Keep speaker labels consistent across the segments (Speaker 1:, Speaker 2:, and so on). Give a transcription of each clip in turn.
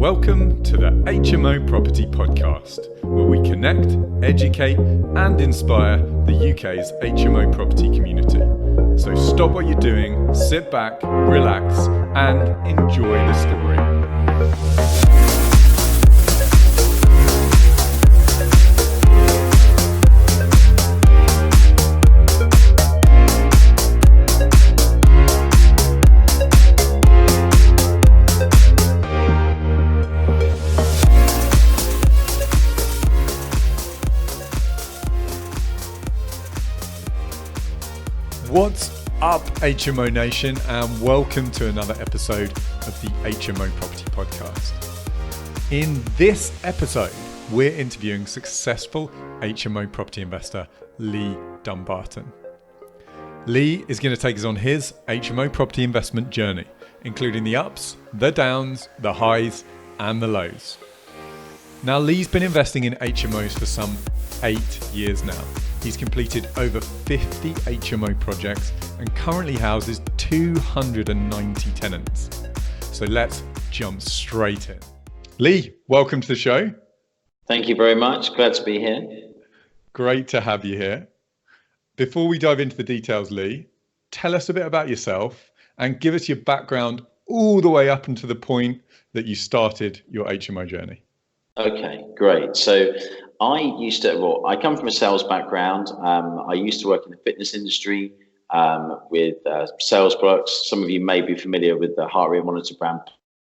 Speaker 1: Welcome to the HMO Property Podcast, where we connect, educate, and inspire the UK's HMO property community. So stop what you're doing, sit back, relax, and enjoy the story. What's up, HMO Nation, and welcome to another episode of the HMO Property Podcast. In this episode, we're interviewing successful HMO property investor Lee Dumbarton. Lee is going to take us on his HMO property investment journey, including the ups, the downs, the highs, and the lows. Now, Lee's been investing in HMOs for some 8 years now. He's completed over 50 HMO projects and currently houses 290 tenants. So let's jump straight in. Lee, welcome to the show.
Speaker 2: Thank you very much. Glad to be here.
Speaker 1: Great to have you here. Before we dive into the details, Lee, tell us a bit about yourself and give us your background all the way up until the point that you started your HMO journey.
Speaker 2: Okay, great. So I come from a sales background. I used to work in the fitness industry with sales products. Some of you may be familiar with the heart rate monitor brand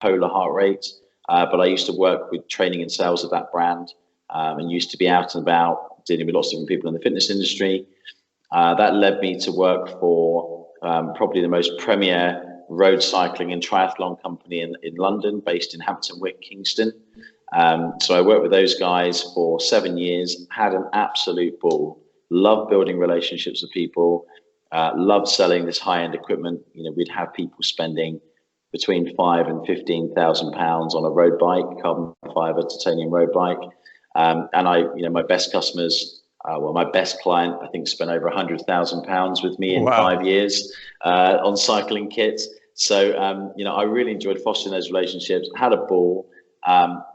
Speaker 2: Polar Heart Rate, but I used to work with training and sales of that brand and used to be out and about dealing with lots of different people in the fitness industry. That led me to work for probably the most premier road cycling and triathlon company in London, based in Hampton Wick, Kingston. So I worked with those guys for 7 years, had an absolute ball, loved building relationships with people, loved selling this high-end equipment. You know, we'd have people spending between £5,000 and £15,000 on a road bike, carbon fiber titanium road bike. And my best customers, my best client, I think spent over £100,000 with me in 5 years on cycling kits. So, I really enjoyed fostering those relationships, had a ball.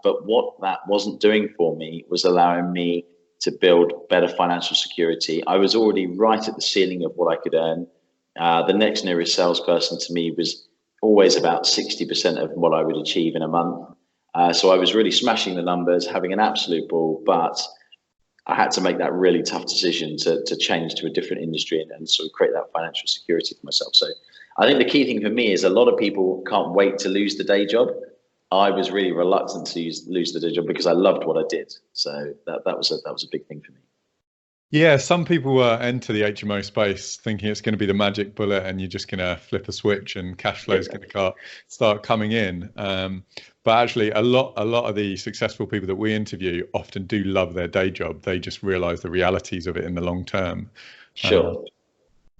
Speaker 2: But what that wasn't doing for me was allowing me to build better financial security. I was already right at the ceiling of what I could earn. The next nearest salesperson to me was always about 60% of what I would achieve in a month. So I was really smashing the numbers, having an absolute ball, but I had to make that really tough decision to change to a different industry and sort of create that financial security for myself. So I think the key thing for me is a lot of people can't wait to lose the day job. I was really reluctant to lose the day job because I loved what I did. So that was a big thing for me.
Speaker 1: Yeah, some people enter the HMO space thinking it's going to be the magic bullet and you're just going to flip a switch and cash flow is going to start coming in. But actually, a lot of the successful people that we interview often do love their day job. They just realize the realities of it in the long term.
Speaker 2: Sure.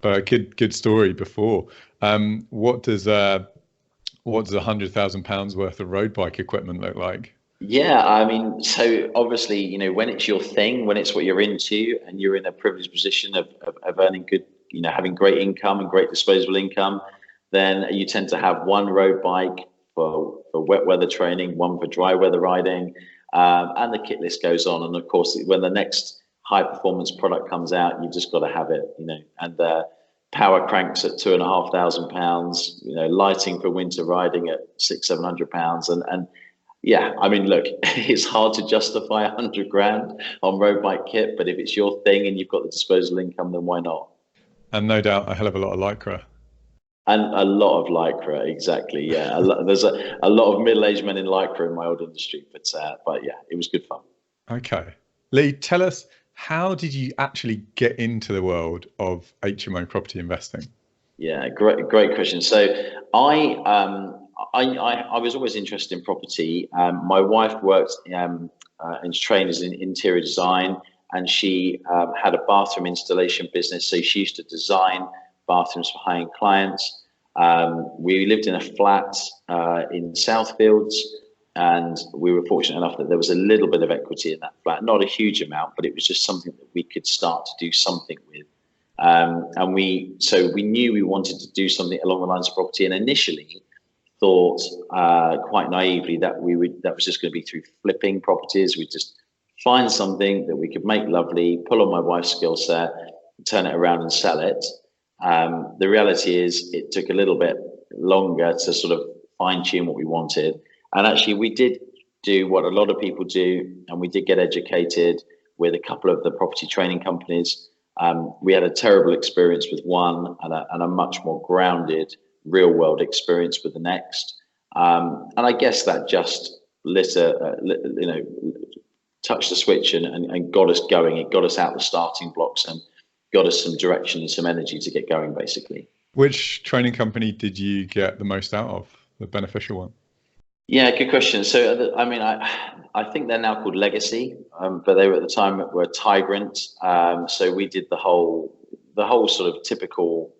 Speaker 1: But a good story before. What does £100,000 worth of road bike equipment look like?
Speaker 2: Yeah, I mean, so obviously, when it's your thing, when it's what you're into and you're in a privileged position of earning good, having great income and great disposable income, then you tend to have one road bike for wet weather training, one for dry weather riding, and the kit list goes on. And of course, when the next high performance product comes out, you've just got to have it, and power cranks at £2,500, lighting for winter riding at £600-700, and yeah, I mean, look, it's hard to justify £100,000 on road bike kit, but if it's your thing and you've got the disposable income, then why not? And
Speaker 1: no doubt a hell of a lot of lycra.
Speaker 2: And a lot of lycra, exactly. Yeah, there's a lot of middle-aged men in lycra in my old industry, but yeah, it was good fun. Okay,
Speaker 1: Lee, tell us, how did you actually get into the world of HMO property investing?
Speaker 2: Yeah, great question. So I was always interested in property. My wife worked and trained as in interior design, and she had a bathroom installation business. So she used to design bathrooms for high-end clients. We lived in a flat in Southfields. And we were fortunate enough that there was a little bit of equity in that flat, not a huge amount, but it was just something that we could start to do something with. And we knew we wanted to do something along the lines of property. And initially, thought quite naively that that was just going to be through flipping properties. We'd just find something that we could make lovely, pull on my wife's skill set, turn it around and sell it. The reality is it took a little bit longer to sort of fine tune what we wanted. And actually we did do what a lot of people do, and we did get educated with a couple of the property training companies. We had a terrible experience with one and a much more grounded real world experience with the next. And I guess that just touched the switch and got us going. It got us out the starting blocks and got us some direction and some energy to get going, basically.
Speaker 1: Which training company did you get the most out of, the beneficial one?
Speaker 2: Yeah, good question. So, I mean, I think they're now called Legacy, but they were at the time were Tigrant. So we did the whole sort of typical,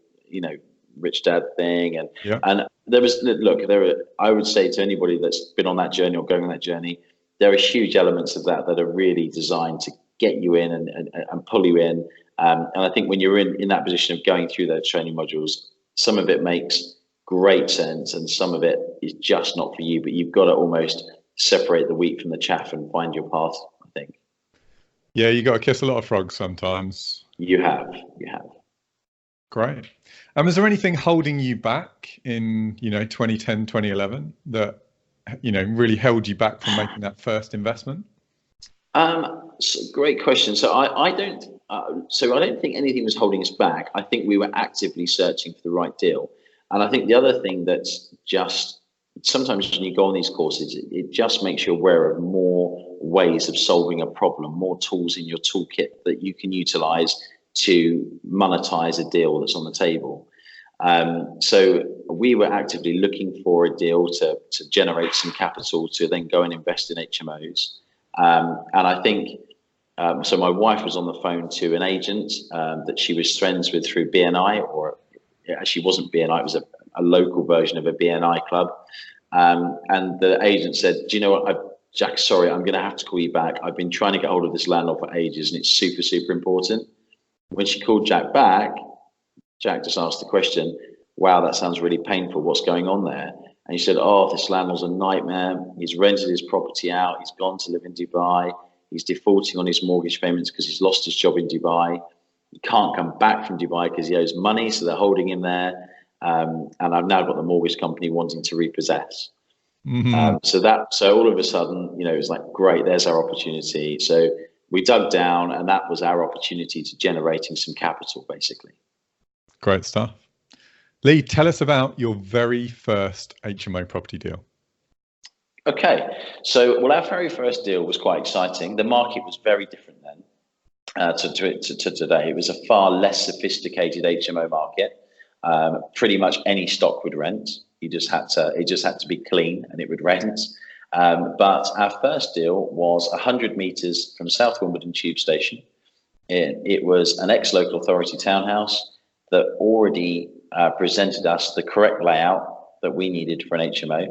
Speaker 2: rich dad thing, and I would say to anybody that's been on that journey or going on that journey, there are huge elements of that are really designed to get you in and pull you in. And I think when you're in that position of going through those training modules, some of it makes great sense and some of it is just not for you, but you've got to almost separate the wheat from the chaff and find your path, I think.
Speaker 1: Yeah, you got to kiss a lot of frogs sometimes.
Speaker 2: You have.
Speaker 1: Great. Is there anything holding you back in 2010, 2011 that really held you back from making that first investment?
Speaker 2: Great question. So I don't think anything was holding us back. I think we were actively searching for the right deal. And I think the other thing that's just sometimes when you go on these courses, it just makes you aware of more ways of solving a problem, more tools in your toolkit that you can utilize to monetize a deal that's on the table. So we were actively looking for a deal to generate some capital to then go and invest in HMOs. And I think, so my wife was on the phone to an agent that she was friends with through BNI, or it actually wasn't BNI, it was a local version of a BNI club. And the agent said, do you know what, Jack, sorry, I'm going to have to call you back. I've been trying to get hold of this landlord for ages and it's super, super important. When she called Jack back, Jack just asked the question, wow, that sounds really painful. What's going on there? And he said, oh, this landlord's a nightmare. He's rented his property out. He's gone to live in Dubai. He's defaulting on his mortgage payments because he's lost his job in Dubai. He can't come back from Dubai because he owes money, so they're holding him there. And I've now got the mortgage company wanting to repossess. Mm-hmm. So all of a sudden, it was like, great, there's our opportunity. So we dug down, and that was our opportunity to generating some capital, basically.
Speaker 1: Great stuff. Lee, tell us about your very first HMO property deal.
Speaker 2: Okay, so our very first deal was quite exciting. The market was very different then to today. It was a far less sophisticated HMO market. Pretty much any stock would rent. It just had to be clean and it would rent. But our first deal was 100 meters from South Wimbledon Tube Station. It was an ex-local authority townhouse that already presented us the correct layout that we needed for an HMO.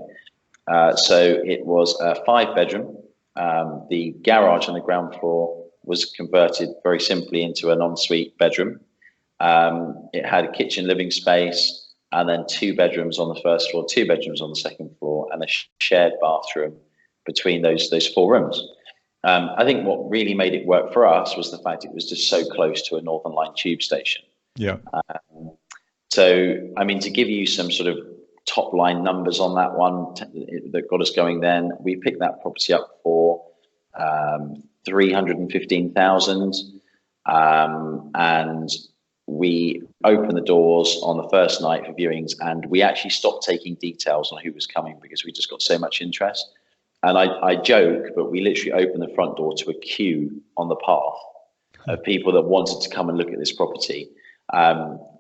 Speaker 2: So it was a 5-bedroom. The garage on the ground floor was converted very simply into an ensuite bedroom. It had a kitchen living space and then 2 bedrooms on the first floor, 2 bedrooms on the second floor, and a shared bathroom between those 4 rooms. I think what really made it work for us was the fact it was just so close to a Northern Line tube station. Yeah. So, I mean, to give you some sort of top line numbers on that one that got us going then, we picked that property up for 315,000. And we opened the doors on the first night for viewings, and we actually stopped taking details on who was coming because we just got so much interest. And I joke, but we literally opened the front door to a queue on the path of people that wanted to come and look at this property.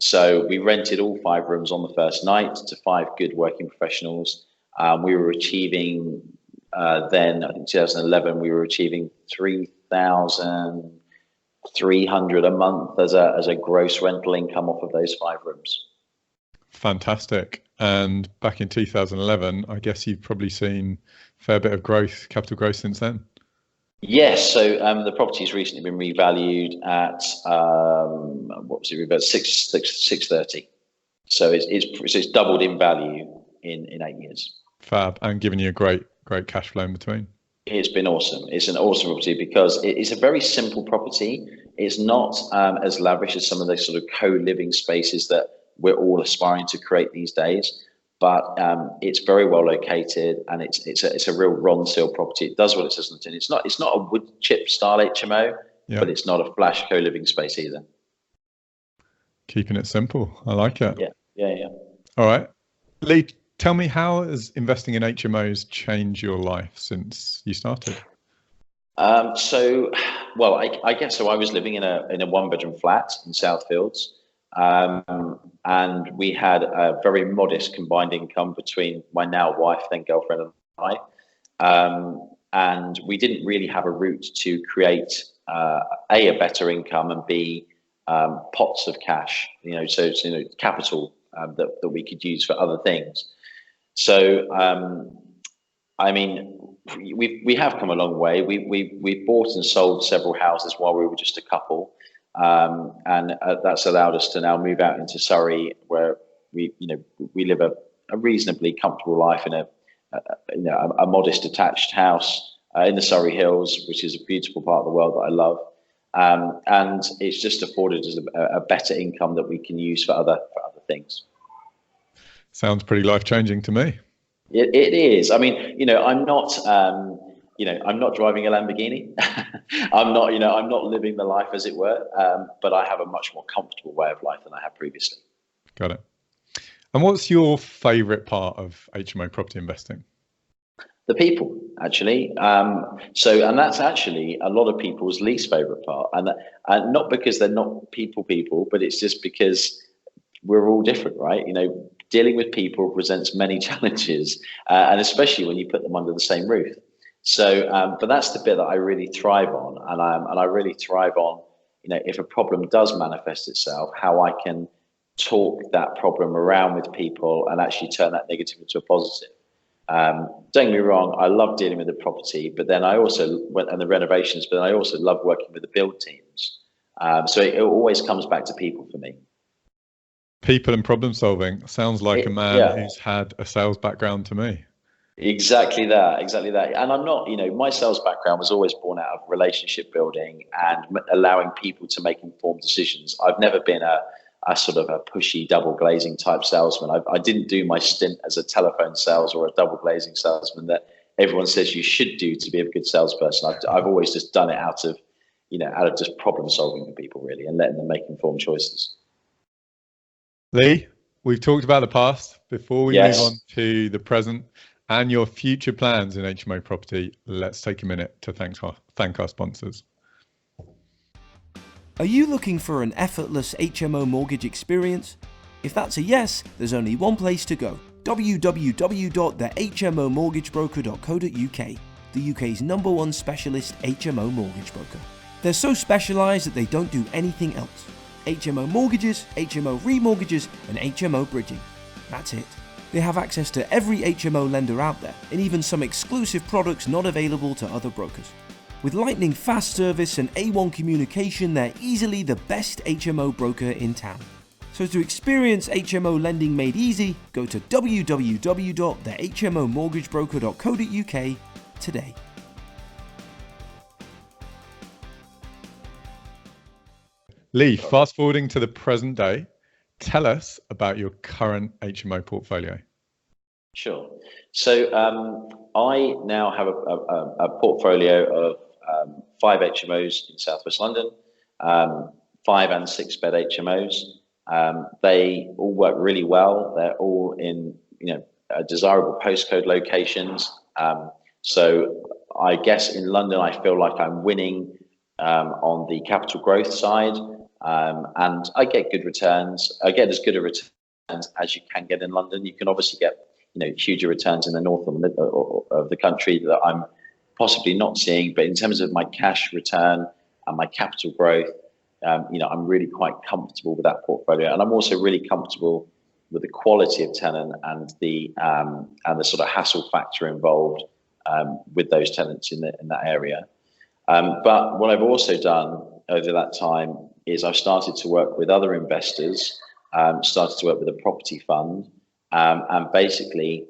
Speaker 2: So we rented all 5 rooms on the first night to 5 good working professionals. We were achieving then, I think 2011, we were achieving 3,300 a month as a gross rental income off of those 5 rooms.
Speaker 1: Fantastic. And back in 2011, I guess you've probably seen a fair bit of growth, capital growth since then. Yes.
Speaker 2: So the property's recently been revalued at what was it? Revalued 630. So it's doubled in value in 8 years.
Speaker 1: Fab, and giving you a great cash flow in between.
Speaker 2: It's been awesome. It's an awesome property because it's a very simple property. It's not as lavish as some of those sort of co-living spaces that we're all aspiring to create these days. But it's very well located, and it's a real Ronseal property. It does what it says on the tin. It's not a wood chip style HMO, but it's not a flash co-living space either.
Speaker 1: Keeping it simple. I like it.
Speaker 2: Yeah.
Speaker 1: All right, Lee, tell me, how has investing in HMOs changed your life since you started?
Speaker 2: I guess so. I was living in a one-bedroom flat in Southfields, and we had a very modest combined income between my now wife, then girlfriend, and I. And we didn't really have a route to create a better income, and B, pots of cash. Capital that we could use for other things. So, we have come a long way. We bought and sold several houses while we were just a couple, and that's allowed us to now move out into Surrey, where we live a reasonably comfortable life in a modest detached house in the Surrey Hills, which is a beautiful part of the world that I love. And it's just afforded us a better income that we can use for other things.
Speaker 1: Sounds pretty life-changing to me.
Speaker 2: It is. I mean, I'm not driving a Lamborghini. I'm not living the life, as it were. But I have a much more comfortable way of life than I had previously.
Speaker 1: Got it. And what's your favourite part of HMO property investing?
Speaker 2: The people, actually. And that's actually a lot of people's least favourite part. And not because they're not people, but it's just because we're all different, right? Dealing with people presents many challenges, and especially when you put them under the same roof. So, but that's the bit that I really thrive on, and I really thrive on, if a problem does manifest itself, how I can talk that problem around with people and actually turn that negative into a positive. Don't get me wrong, I love dealing with the property, but then I also and the renovations, but I also love working with the build teams. So it always comes back to people for me.
Speaker 1: People and problem solving sounds like a man who's had a sales background to me. Exactly that.
Speaker 2: And I'm not, my sales background was always born out of relationship building and allowing people to make informed decisions. I've never been a sort of a pushy double glazing type salesman. I didn't do my stint as a telephone sales or a double glazing salesman that everyone says you should do to be a good salesperson. I've always just done it out of just problem solving for people, really, and letting them make informed choices.
Speaker 1: Lee, we've talked about the past. Before we move on to the present and your future plans in HMO property, let's take a minute to thank our sponsors.
Speaker 3: Are you looking for an effortless HMO mortgage experience? If that's a yes, there's only one place to go: www.thehmomortgagebroker.co.uk, the UK's #1 specialist HMO mortgage broker. They're so specialised that they don't do anything else. HMO mortgages, HMO remortgages, and HMO bridging. That's it. They have access to every HMO lender out there, and even some exclusive products not available to other brokers. With lightning fast service and A1 communication, they're easily the best HMO broker in town. So to experience HMO lending made easy, go to www.thehmomortgagebroker.co.uk today.
Speaker 1: Lee, fast forwarding to the present day, tell us about your current HMO portfolio.
Speaker 2: Sure. So I now have a portfolio of 5 HMOs in Southwest London, 5 and 6 bed HMOs. They all work really well. They're all in desirable postcode locations. So I guess in London, I feel like I'm winning on the capital growth side. And I get good returns. I get as good a returns as you can get in London. You can obviously get, huger returns in the north of the country that I'm possibly not seeing. But in terms of my cash return and my capital growth, I'm really quite comfortable with that portfolio. And I'm also really comfortable with the quality of tenant and the sort of hassle factor involved with those tenants in that area. But what I've also done over that time is I've started to work with other investors, started to work with a property fund, and basically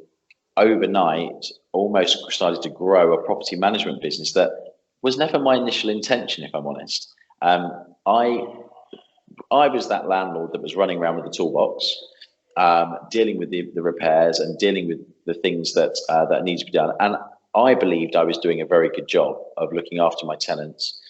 Speaker 2: overnight almost started to grow a property management business that was never my initial intention, if I'm honest. I was that landlord that was running around with the toolbox, dealing with the repairs and dealing with the things that need to be done. And I believed I was doing a very good job of looking after my tenants.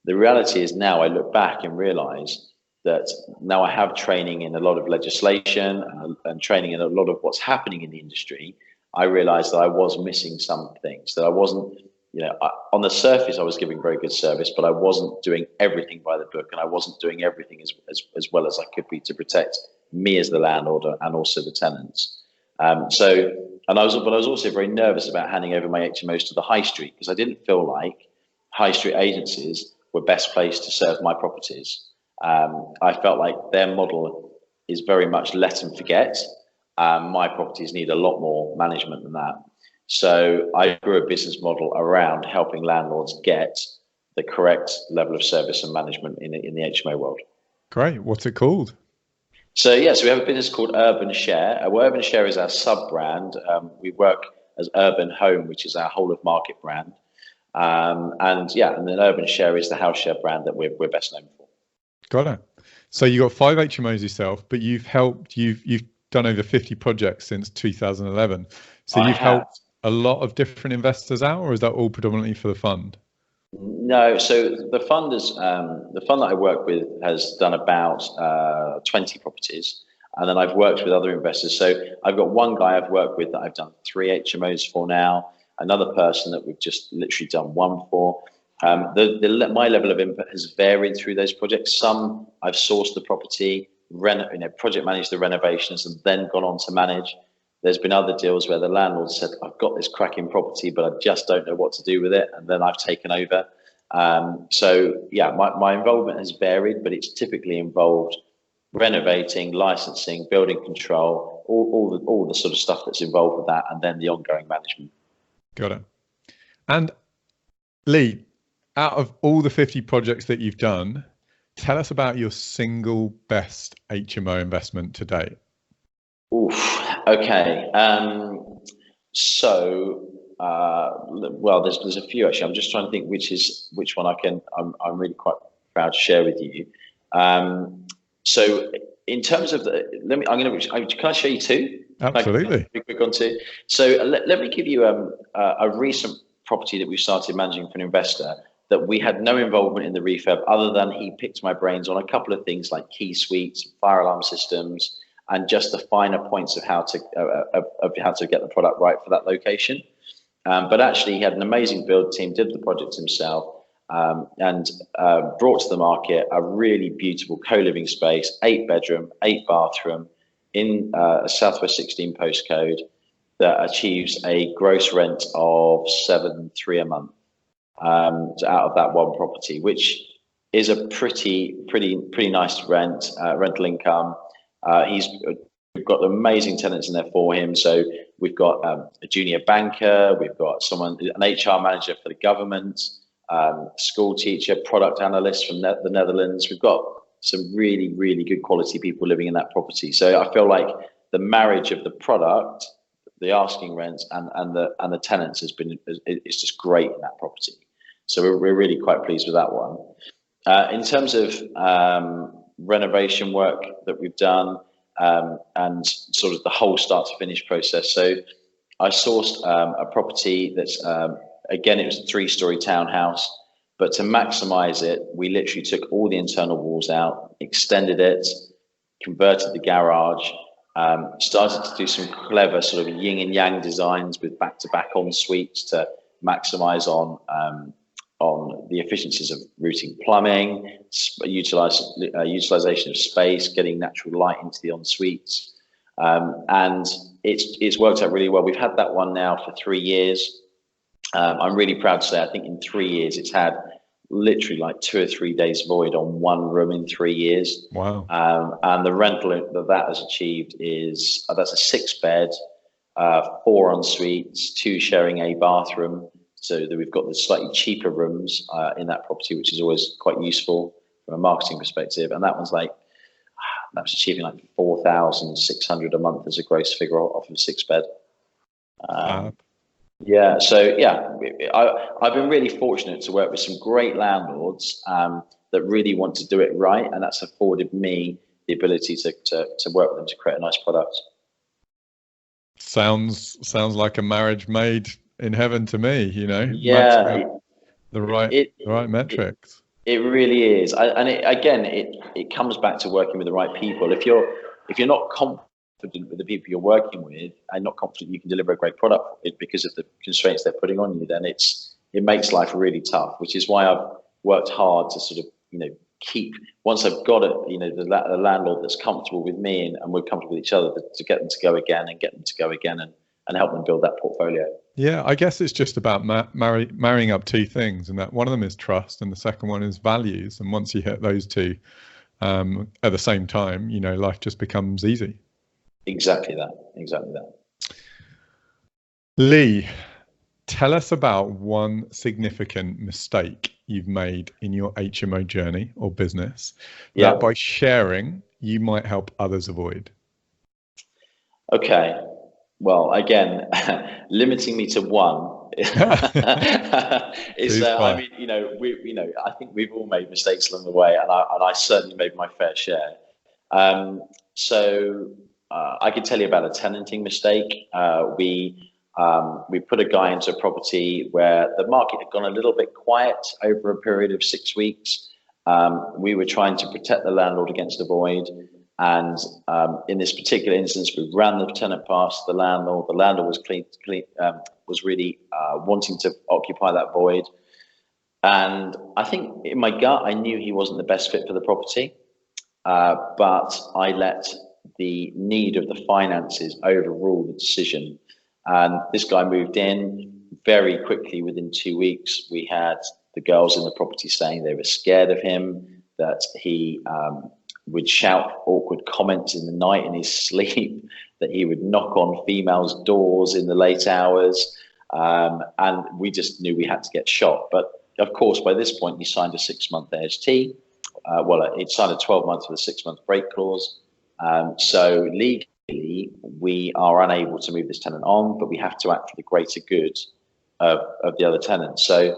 Speaker 2: The reality is now I look back and realise that now I have training in a lot of legislation and training in a lot of what's happening in the industry. I realised that I was missing some things, that I wasn't, on the surface I was giving very good service, but I wasn't doing everything by the book, and I wasn't doing everything as well as I could be to protect me as the landlord and also the tenants. I was also very nervous about handing over my HMOs to the high street, because I didn't feel like high street agencies were best placed to serve my properties. I felt like their model is very much let and forget. My properties need a lot more management than that. So I grew a business model around helping landlords get the correct level of service and management in the HMO world.
Speaker 1: Great. What's it called?
Speaker 2: So we have a business called Urban Share. Urban Share is our sub-brand. We work as Urban Home, which is our whole of market brand. And then Urban Share is the house share brand that we're best known for.
Speaker 1: Got it. So you got 5 HMOs yourself, but you've done over 50 projects since 2011. So you've helped a lot of different investors out, or is that all predominantly for the fund?
Speaker 2: No, so the fund that I work with has done about 20 properties, and then I've worked with other investors. So I've got one guy I've worked with that I've done 3 HMOs for now, another person that we've just literally done 1 for. My level of input has varied through those projects. Some I've sourced the property, project managed the renovations, and then gone on to manage. There's been other deals where the landlord said, I've got this cracking property, but I just don't know what to do with it. And then I've taken over. My involvement has varied, but it's typically involved renovating, licensing, building control, all the sort of stuff that's involved with that, and then the ongoing management.
Speaker 1: Got it. And Lee, out of all the 50 projects that you've done, tell us about your single best HMO investment to date.
Speaker 2: Oof. Okay. There's a few actually. I'm just trying to think which one I'm really quite proud to share with you. So in terms of can I show you 2?
Speaker 1: Absolutely.
Speaker 2: Quick on 2. So let me give you a recent property that we started managing for an investor that we had no involvement in the refurb, other than he picked my brains on a couple of things like key suites, fire alarm systems, and just the finer points of how to get the product right for that location. But actually, he had an amazing build team, did the project himself, and brought to the market a really beautiful co-living space, 8-bedroom, 8-bathroom in a Southwest 16 postcode that achieves a gross rent of $7,300 a month out of that one property, which is a pretty nice rental income. We've got amazing tenants in there for him. So we've got a junior banker, we've got an HR manager for the government, school teacher, product analyst from the Netherlands. We've got some really, really good quality people living in that property. So I feel like the marriage of the product, the asking rents, and the tenants is just great in that property. So we're really quite pleased with that one. In terms of renovation work that we've done, and sort of the whole start to finish process. So I sourced a property that's, again, it was a 3-story townhouse, but to maximize it, we literally took all the internal walls out, extended it, converted the garage, started to do some clever sort of yin and yang designs with back-to-back en suites to maximize on the efficiencies of routing plumbing, utilization of space, getting natural light into the en suites, and it's worked out really well. We've had that one now for 3 years. I'm really proud to say, I think in 3 years it's had literally like 2 or 3 days void on one room in 3 years.
Speaker 1: Wow.
Speaker 2: And the rental that has achieved is that's a 6-bed, 4 en suites, 2 sharing a bathroom. So that we've got the slightly cheaper rooms in that property, which is always quite useful from a marketing perspective. And that one's like that was achieving like 4,600 a month as a gross figure off of a 6-bed. Yeah, so yeah, I've been really fortunate to work with some great landlords that really want to do it right, and that's afforded me the ability to work with them to create a nice product.
Speaker 1: Sounds like a marriage made in heaven to me.
Speaker 2: Yeah,
Speaker 1: the right metrics.
Speaker 2: It really is, it comes back to working with the right people. If you're not confident with the people you're working with and not confident you can deliver a great product because of the constraints they're putting on you, then it makes life really tough. Which is why I've worked hard to sort of keep, once I've got it, the landlord that's comfortable with me and we're comfortable with each other, to get them to go again and help them build that portfolio.
Speaker 1: Yeah, I guess it's just about marrying up two things, and that one of them is trust and the second one is values. And once you hit those two at the same time, life just becomes easy. Exactly that.
Speaker 2: Lee,
Speaker 1: tell us about one significant mistake you've made in your HMO journey or business that by sharing you might help others avoid.
Speaker 2: Okay. Well, again, limiting me to one is, I think we've all made mistakes along the way, and I certainly made my fair share. So I could tell you about a tenanting mistake. We put a guy into a property where the market had gone a little bit quiet over a period of 6 weeks. We were trying to protect the landlord against a void. And in this particular instance, we ran the tenant past the landlord. The landlord was really wanting to occupy that void. And I think in my gut, I knew he wasn't the best fit for the property. But I let the need of the finances overrule the decision. And this guy moved in very quickly. Within 2 weeks, we had the girls in the property saying they were scared of him, that he would shout awkward comments in the night in his sleep, that he would knock on females' doors in the late hours. And we just knew we had to get shot. But of course, by this point, he signed a 6-month AST. It signed a 12 months with a 6-month break clause. So legally, we are unable to move this tenant on, but we have to act for the greater good of the other tenants. So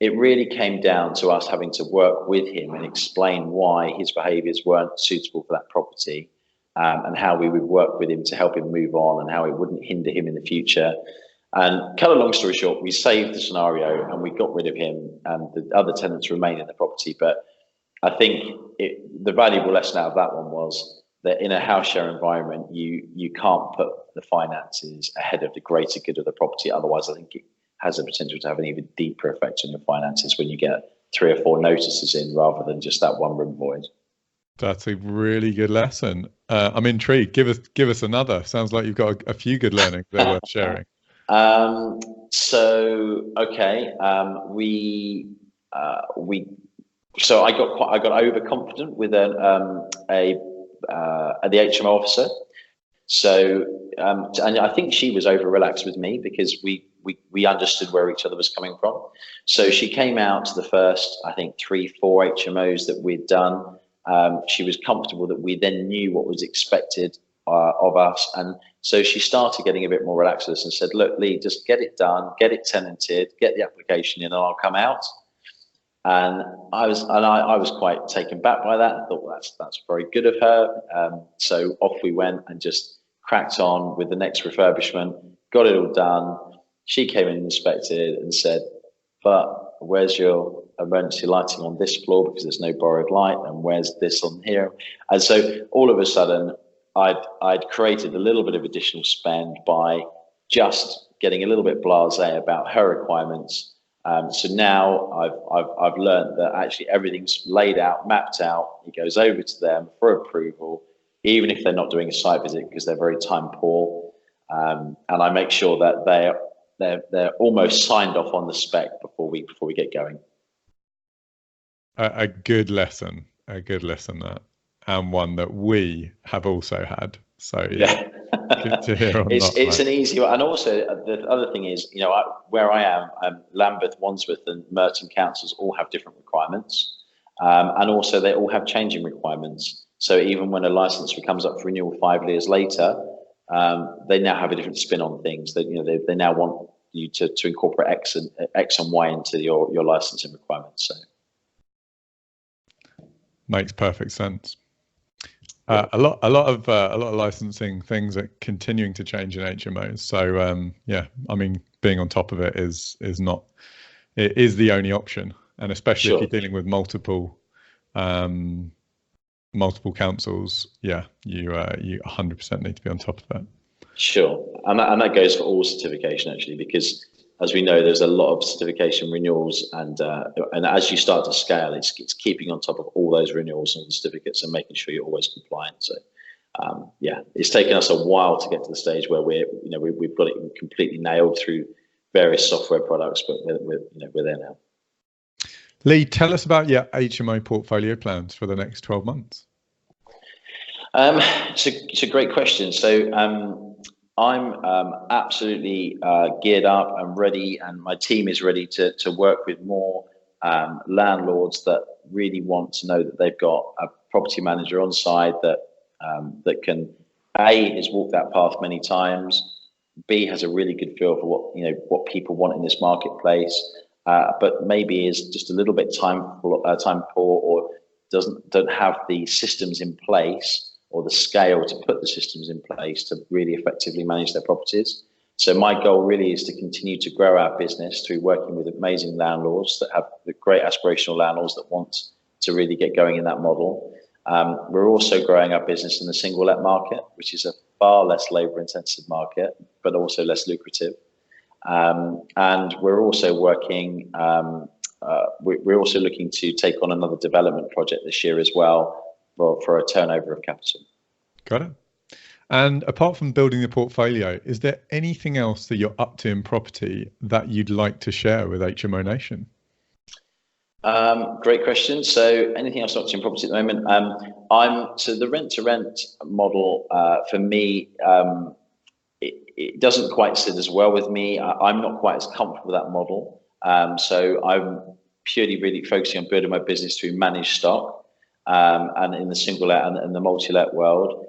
Speaker 2: it really came down to us having to work with him and explain why his behaviours weren't suitable for that property, and how we would work with him to help him move on and how it wouldn't hinder him in the future. And cut a long story short, we saved the scenario and we got rid of him, and the other tenants remain in the property. But I think the valuable lesson out of that one was that in a house share environment, you can't put the finances ahead of the greater good of the property. Otherwise, I think it has the potential to have an even deeper effect on your finances when you get 3 or 4 notices in rather than just that one room void.
Speaker 1: That's a really good lesson. I'm intrigued. Give us another. Sounds like you've got a few good learnings that are worth sharing.
Speaker 2: So I got overconfident with the HMO officer. So and I think she was over relaxed with me because we understood where each other was coming from. So she came out to the first, I think, 3-4 HMOs that we'd done. She was comfortable that we then knew what was expected of us. And so she started getting a bit more relaxed with us and said, look, Lee, just get it done, get it tenanted, get the application in, and I'll come out. And I was quite taken back by that. I thought, well, that's very good of her. So off we went and just cracked on with the next refurbishment, got it all done. She came in and inspected and said, but where's your emergency lighting on this floor, because there's no borrowed light, and where's this on here? And so all of a sudden I'd created a little bit of additional spend by just getting a little bit blasé about her requirements. So now I've learned that actually everything's laid out, mapped out. It goes over to them for approval, even if they're not doing a site visit because they're very time poor. And I make sure that they're almost signed off on the spec before we get going.
Speaker 1: A good lesson that, and one that we have also had. So yeah. Good to hear on
Speaker 2: it's an easy one. And also the other thing is, where I am, Lambeth, Wandsworth and Merton councils all have different requirements. And also they all have changing requirements. So even when a license comes up for renewal 5 years later, they now have a different spin on things. That they now want you to incorporate X and Y into your licensing requirements. So
Speaker 1: makes perfect sense. A lot of licensing things are continuing to change in HMOs. So I mean, being on top of it is the only option, and especially if you're dealing with multiple councils, you 100% need to be on top of that.
Speaker 2: Sure, and that goes for all certification actually, because as we know, there's a lot of certification renewals, and as you start to scale, it's keeping on top of all those renewals and certificates and making sure you're always compliant. So it's taken us a while to get to the stage where we've got it completely nailed through various software products, but we're there now.
Speaker 1: Lee, tell us about your HMO portfolio plans for the next 12 months.
Speaker 2: It's a great question. So I'm absolutely geared up and ready, and my team is ready to work with more landlords that really want to know that they've got a property manager on side that can has walked that path many times, B has a really good feel for what people want in this marketplace, but maybe is just a little bit time poor, or don't have the systems in place or the scale to put the systems in place to really effectively manage their properties. So my goal really is to continue to grow our business through working with amazing landlords that have the great aspirational landlords that want to really get going in that model. We're also growing our business in the single let market, which is a far less labor intensive market, but also less lucrative. And we're also working, we're also looking to take on another development project this year as well, for a turnover of capital.
Speaker 1: Got it. And apart from building the portfolio, is there anything else that you're up to in property that you'd like to share with HMO Nation?
Speaker 2: Great question. So anything else up to in property at the moment? So the rent to rent model for me, it doesn't quite sit as well with me. I'm not quite as comfortable with that model. So I'm purely really focusing on building my business through managed stock. And in the single let and the multi-let world,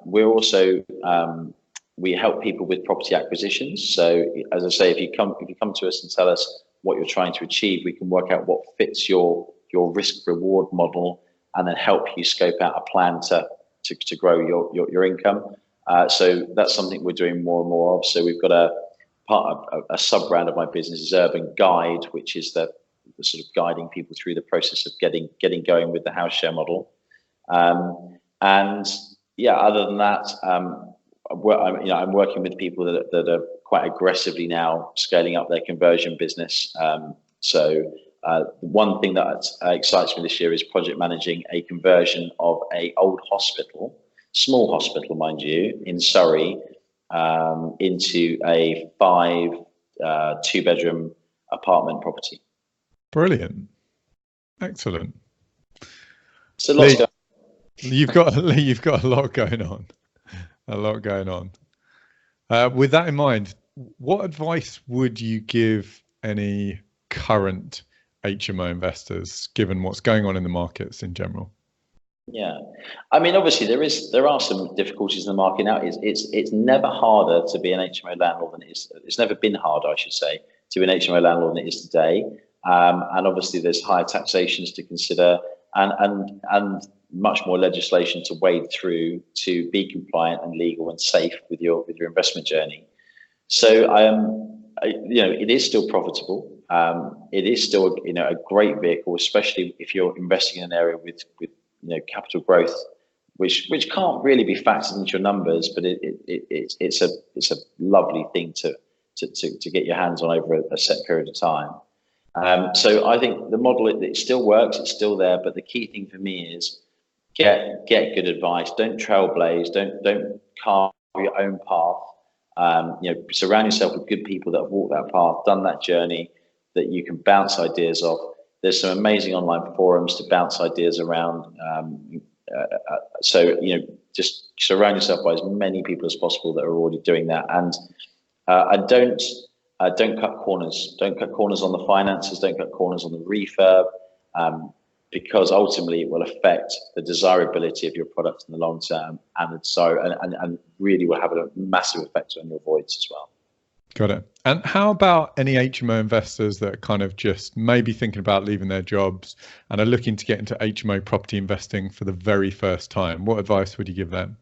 Speaker 2: we're also we help people with property acquisitions. So as I say, if you come to us and tell us what you're trying to achieve, we can work out what fits your risk reward model, and then help you scope out a plan to grow your income. So that's something we're doing more and more of. So we've got a sub brand of my business is Urban Guide, which is the sort of guiding people through the process of getting going with the house share model. And other than that, I'm working with people that are quite aggressively now scaling up their conversion business. So one thing that excites me this year is project managing a conversion of a old hospital, small hospital, mind you, in Surrey, into a 2-bedroom apartment property.
Speaker 1: Brilliant. Excellent.
Speaker 2: So lots going on.
Speaker 1: You've got a lot going on. A lot going on. With that in mind, what advice would you give any current HMO investors, given what's going on in the markets in general?
Speaker 2: Yeah, I mean, obviously there are some difficulties in the market now. It's never harder to be an HMO landlord than it is. It's never been harder, I should say, to be an HMO landlord than it is today. And obviously there's higher taxations to consider, and much more legislation to wade through to be compliant and legal and safe with your investment journey. So it is still profitable. It is still a great vehicle, especially if you're investing in an area with capital growth, which can't really be factored into your numbers, but it's a lovely thing to get your hands on over a set period of time. So I think the model, it still works, it's still there, but the key thing for me is get good advice. Don't trailblaze, don't carve your own path. Surround yourself with good people that have walked that path, done that journey, that you can bounce ideas off. There's some amazing online forums to bounce ideas around. So just surround yourself by as many people as possible that are already doing that, and don't cut corners. Don't cut corners on the finances. Don't cut corners on the refurb. because ultimately it will affect the desirability of your product in the long term, and really will have a massive effect on your voids as well.
Speaker 1: Got it. And how about any HMO investors that are kind of just maybe thinking about leaving their jobs and are looking to get into HMO property investing for the very first time? What advice would you give them?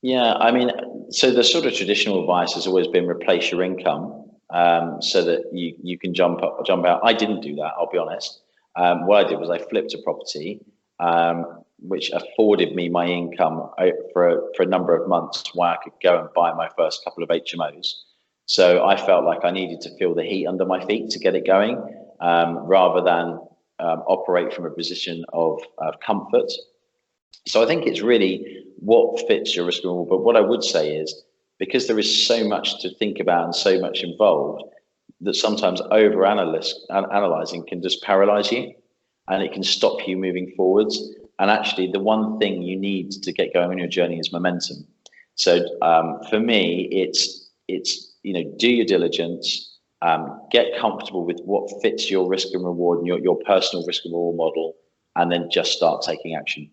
Speaker 2: Yeah, I mean, so the sort of traditional advice has always been replace your income, so that you can jump out. I didn't do that, I'll be honest. What I did was I flipped a property, which afforded me my income for a number of months while I could go and buy my first couple of HMOs. So I felt like I needed to feel the heat under my feet to get it going, rather than operate from a position of comfort. So I think it's really what fits your risk and reward. But what I would say is, because there is so much to think about and so much involved, that sometimes analyzing can just paralyze you, and it can stop you moving forwards. And actually, the one thing you need to get going on your journey is momentum. So for me, it's do your diligence, get comfortable with what fits your risk and reward and your personal risk and reward model, and then just start taking action.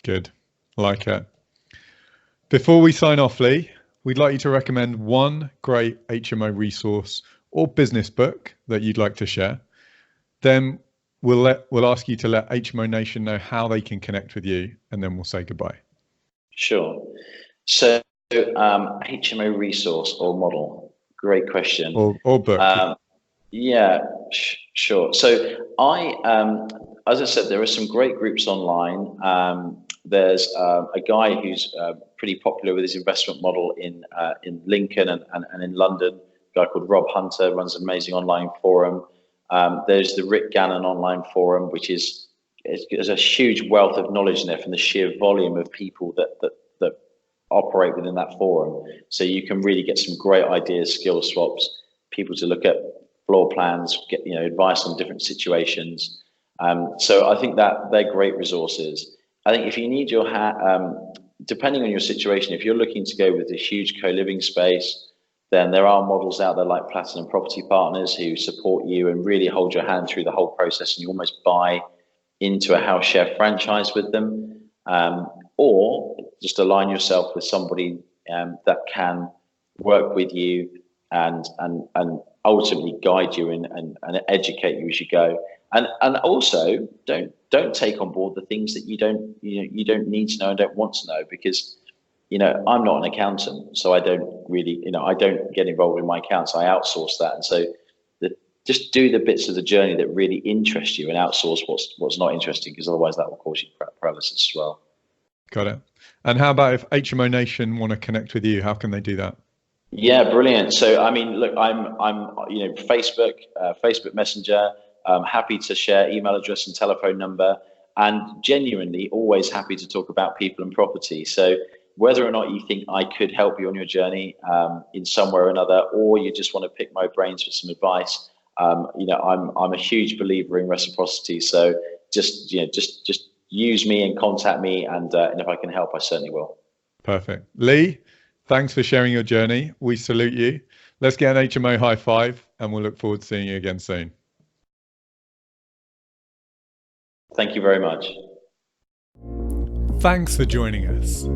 Speaker 1: Good. Like it. Before we sign off, Lee, we'd like you to recommend one great HMO resource or business book that you'd like to share. Then we'll ask you to let HMO Nation know how they can connect with you, and then we'll say goodbye.
Speaker 2: Sure. So HMO resource or model, great question.
Speaker 1: Or book.
Speaker 2: Sure. So as I said, there are some great groups online. There's a guy who's pretty popular with his investment model in Lincoln and in London, a guy called Rob Hunter, runs an amazing online forum. There's the Rick Gannon online forum, which there's a huge wealth of knowledge in there from the sheer volume of people that operate within that forum. So you can really get some great ideas, skill swaps, people to look at floor plans, get advice on different situations. So I think that they're great resources. I think if you need your depending on your situation, if you're looking to go with a huge co-living space, then there are models out there like Platinum Property Partners who support you and really hold your hand through the whole process, and you almost buy into a house share franchise with them. Or just align yourself with somebody that can work with you and ultimately guide you and educate you as you go. And also don't take on board the things that you don't need to know and don't want to know, because I'm not an accountant, so I don't really I don't get involved in my accounts. I outsource that, and so just do the bits of the journey that really interest you and outsource what's not interesting, because otherwise that will cause you paralysis as well.
Speaker 1: Got it. And how about if HMO Nation want to connect with you? How can they do that?
Speaker 2: Yeah, brilliant. So I mean, look, I'm Facebook Messenger. I'm happy to share email address and telephone number, and genuinely always happy to talk about people and property. So whether or not you think I could help you on your journey in some way or another, or you just want to pick my brains for some advice, I'm a huge believer in reciprocity. So just use me and contact me, and if I can help, I certainly will.
Speaker 1: Perfect. Lee, thanks for sharing your journey. We salute you. Let's get an HMO high five, and we'll look forward to seeing you again soon.
Speaker 2: Thank you very much.
Speaker 1: Thanks for joining us.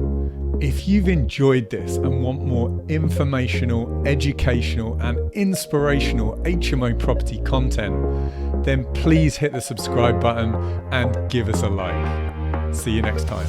Speaker 1: If you've enjoyed this and want more informational, educational and inspirational HMO property content, then please hit the subscribe button and give us a like. See you next time.